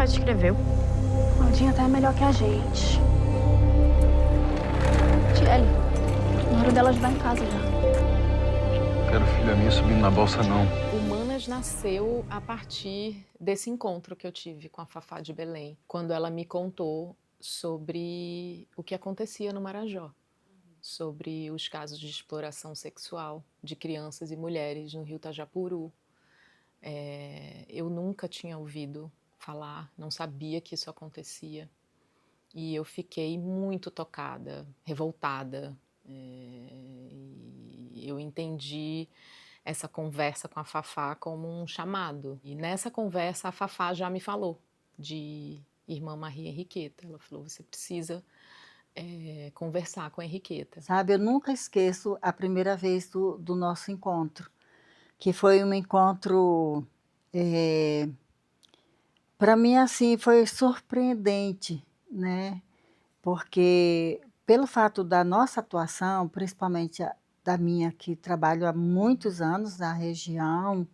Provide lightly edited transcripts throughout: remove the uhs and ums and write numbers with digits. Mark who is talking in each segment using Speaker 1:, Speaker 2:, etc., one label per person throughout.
Speaker 1: mais escreveu.
Speaker 2: Claudinha até é melhor que a gente. Tiele, na hora dela ajudar em casa já.
Speaker 3: Quero filha minha subindo na balsa, não.
Speaker 4: Humanas nasceu a partir desse encontro que eu tive com a Fafá de Belém, quando ela me contou sobre o que acontecia no Marajó, sobre os casos de exploração sexual de crianças e mulheres no Rio Tajapuru. Eu nunca tinha ouvido falar, não sabia que isso acontecia. E eu fiquei muito tocada, revoltada. E eu entendi essa conversa com a Fafá como um chamado. E nessa conversa a Fafá já me falou de Irmã Maria Henriqueta. Ela falou, você precisa conversar com a Henriqueta.
Speaker 5: Sabe, eu nunca esqueço a primeira vez do nosso encontro, que foi um encontro, para mim, assim, foi surpreendente, né? Porque pelo fato da nossa atuação, principalmente da minha, que trabalho há muitos anos na região,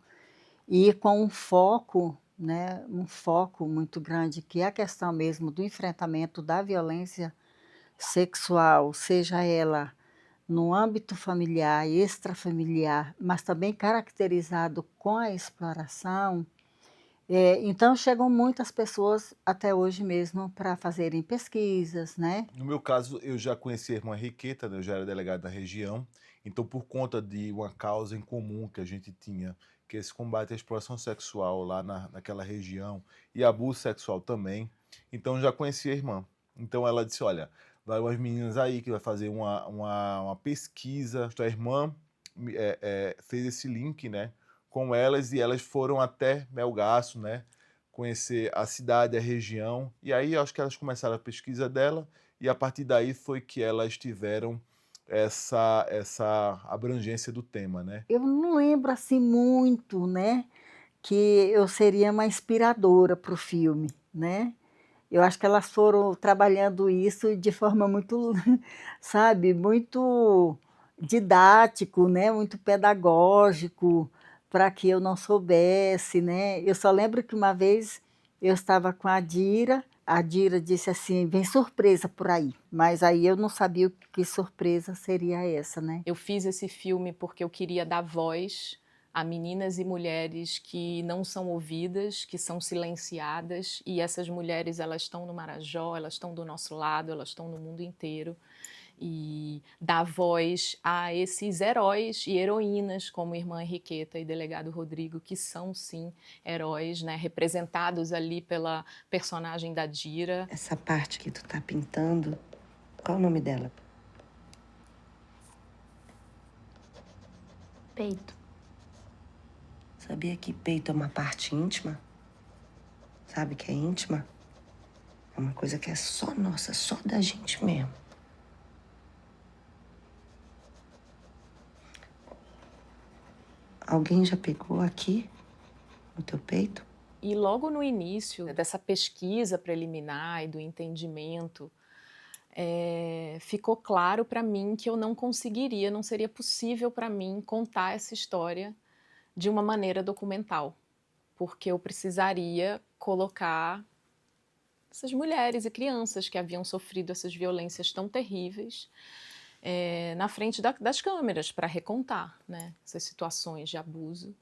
Speaker 5: e com um foco, né, um foco muito grande, que é a questão mesmo do enfrentamento da violência sexual, seja ela no âmbito familiar e extrafamiliar, mas também caracterizado com a exploração. Então chegam muitas pessoas até hoje mesmo para fazerem pesquisas, né?
Speaker 6: No meu caso, eu já conheci a irmã Henriqueta, né? Eu já era delegado da região, então por conta de uma causa em comum que a gente tinha, que é esse combate à exploração sexual lá naquela região e abuso sexual também, então eu já conheci a irmã. Então ela disse, olha, vai umas meninas aí que vai fazer uma pesquisa. A irmã fez esse link, né, com elas, e elas foram até Melgaço, né, conhecer a cidade, a região, e aí acho que elas começaram a pesquisa dela, e a partir daí foi que elas tiveram essa abrangência do tema, né?
Speaker 5: Eu não lembro assim muito, né, que eu seria uma inspiradora para o filme, né? Eu acho que elas foram trabalhando isso de forma muito, sabe, muito didático, né, muito pedagógico, para que eu não soubesse, né? Eu só lembro que uma vez eu estava com a Dira disse assim, vem surpresa por aí, mas aí eu não sabia que surpresa seria essa, né?
Speaker 4: Eu fiz esse filme porque eu queria dar voz a meninas e mulheres que não são ouvidas, que são silenciadas, e essas mulheres, elas estão no Marajó, elas estão do nosso lado, elas estão no mundo inteiro, e dar voz a esses heróis e heroínas, como Irmã Henriqueta e Delegado Rodrigo, que são, sim, heróis, né, representados ali pela personagem da Dira.
Speaker 7: Essa parte que tu tá pintando, qual o nome dela?
Speaker 2: Peito.
Speaker 7: Sabia que peito é uma parte íntima? Sabe que é íntima? É uma coisa que é só nossa, só da gente mesmo. Alguém já pegou aqui, no teu peito?
Speaker 4: E logo no início dessa pesquisa preliminar e do entendimento, ficou claro para mim que eu não conseguiria, não seria possível para mim contar essa história de uma maneira documental, porque eu precisaria colocar essas mulheres e crianças que haviam sofrido essas violências tão terríveis na frente das câmeras para recontar, né, essas situações de abuso.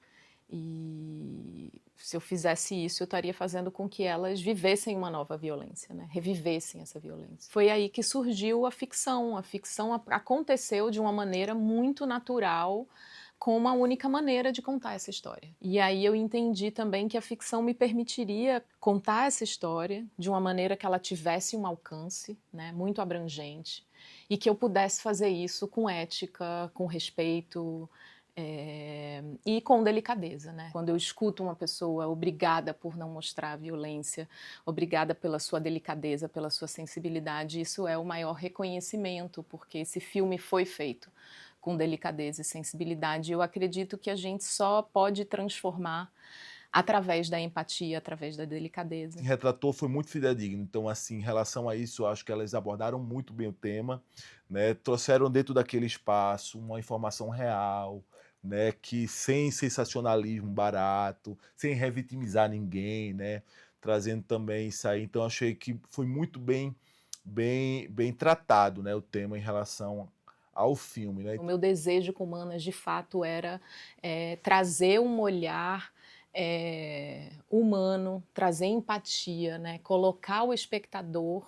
Speaker 4: E se eu fizesse isso, eu estaria fazendo com que elas vivessem uma nova violência, né? Revivessem essa violência. Foi aí que surgiu a ficção. A ficção aconteceu de uma maneira muito natural, com uma única maneira de contar essa história. E aí eu entendi também que a ficção me permitiria contar essa história de uma maneira que ela tivesse um alcance, né, muito abrangente, e que eu pudesse fazer isso com ética, com respeito, e com delicadeza, né? Quando eu escuto uma pessoa obrigada por não mostrar a violência, obrigada pela sua delicadeza, pela sua sensibilidade, isso é o maior reconhecimento, porque esse filme foi feito com delicadeza e sensibilidade. Eu acredito que a gente só pode transformar através da empatia, através da delicadeza.
Speaker 6: Quem retratou foi muito fidedigno, então assim, em relação a isso, eu acho que elas abordaram muito bem o tema, né? Trouxeram dentro daquele espaço uma informação real, né, que sem sensacionalismo barato, sem revitimizar ninguém, né, trazendo também isso aí. Então achei que foi muito bem tratado, né, o tema em relação ao filme, né?
Speaker 4: O meu desejo com Manas, de fato, era trazer um olhar humano, trazer empatia, né? Colocar o espectador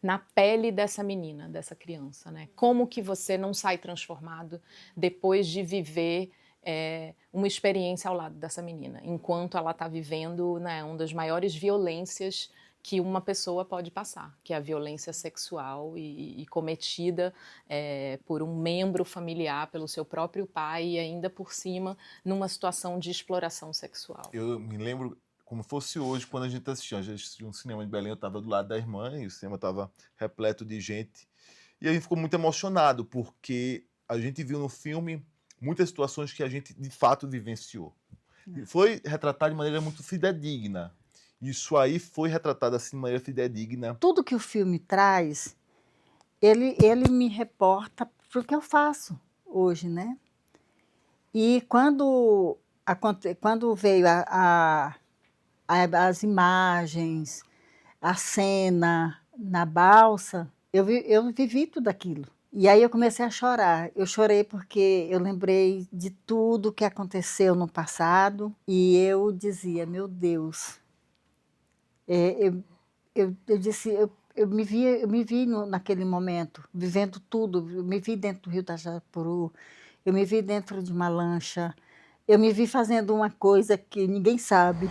Speaker 4: na pele dessa menina, dessa criança, né? Como que você não sai transformado depois de viver uma experiência ao lado dessa menina, enquanto ela está vivendo, né, uma das maiores violências que uma pessoa pode passar, que é a violência sexual e cometida por um membro familiar, pelo seu próprio pai, e ainda por cima numa situação de exploração sexual.
Speaker 6: Eu me lembro como fosse hoje, quando a gente assistiu um cinema em Belém, eu estava do lado da irmã, e o cinema estava repleto de gente, e a gente ficou muito emocionado, porque a gente viu no filme muitas situações que a gente, de fato, vivenciou. E foi retratado de maneira muito fidedigna. Isso aí foi retratado assim de maneira fidedigna.
Speaker 5: Tudo que o filme traz, ele me reporta para o que eu faço hoje, né? E quando veio as imagens, a cena na balsa, eu vivi tudo aquilo. E aí eu comecei a chorar. Eu chorei porque eu lembrei de tudo que aconteceu no passado e eu dizia, meu Deus, eu disse, eu me vi naquele momento, vivendo tudo. Eu me vi dentro do Rio Tajapuru, eu me vi dentro de uma lancha, eu me vi fazendo uma coisa que ninguém sabe.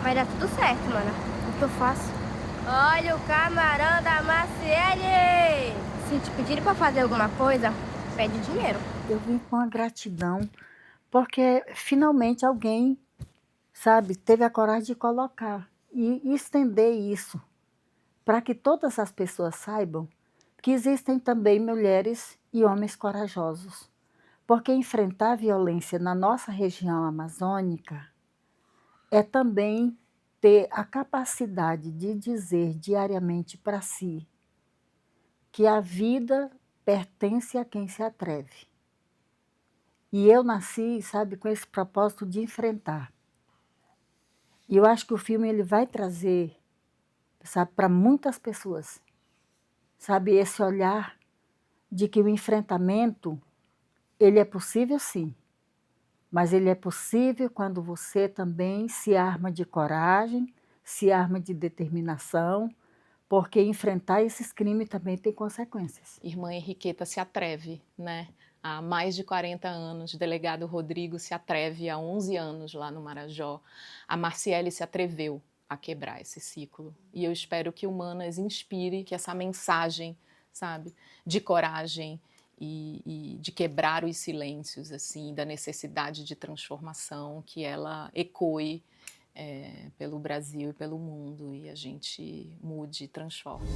Speaker 1: Vai dar tudo certo, mano. O que eu faço? Olha o camarão da Maciele! Se te pedirem pra fazer alguma coisa, pede dinheiro.
Speaker 5: Eu vim com a gratidão, porque finalmente alguém, sabe, teve a coragem de colocar e estender isso, para que todas as pessoas saibam que existem também mulheres e homens corajosos. Porque enfrentar a violência na nossa região amazônica é também ter a capacidade de dizer diariamente para si que a vida pertence a quem se atreve. E eu nasci, sabe, com esse propósito de enfrentar. E eu acho que o filme ele vai trazer, sabe, para muitas pessoas, sabe, esse olhar de que o enfrentamento, ele é possível sim, mas ele é possível quando você também se arma de coragem, se arma de determinação, porque enfrentar esses crimes também tem consequências.
Speaker 4: Irmã Henriqueta se atreve, né? Há mais de 40 anos, o delegado Rodrigo se atreve há 11 anos lá no Marajó. A Marciele se atreveu a quebrar esse ciclo. E eu espero que o Manas inspire, que essa mensagem, sabe, de coragem, e de quebrar os silêncios, assim, da necessidade de transformação, que ela ecoe pelo Brasil e pelo mundo, e a gente mude e transforme.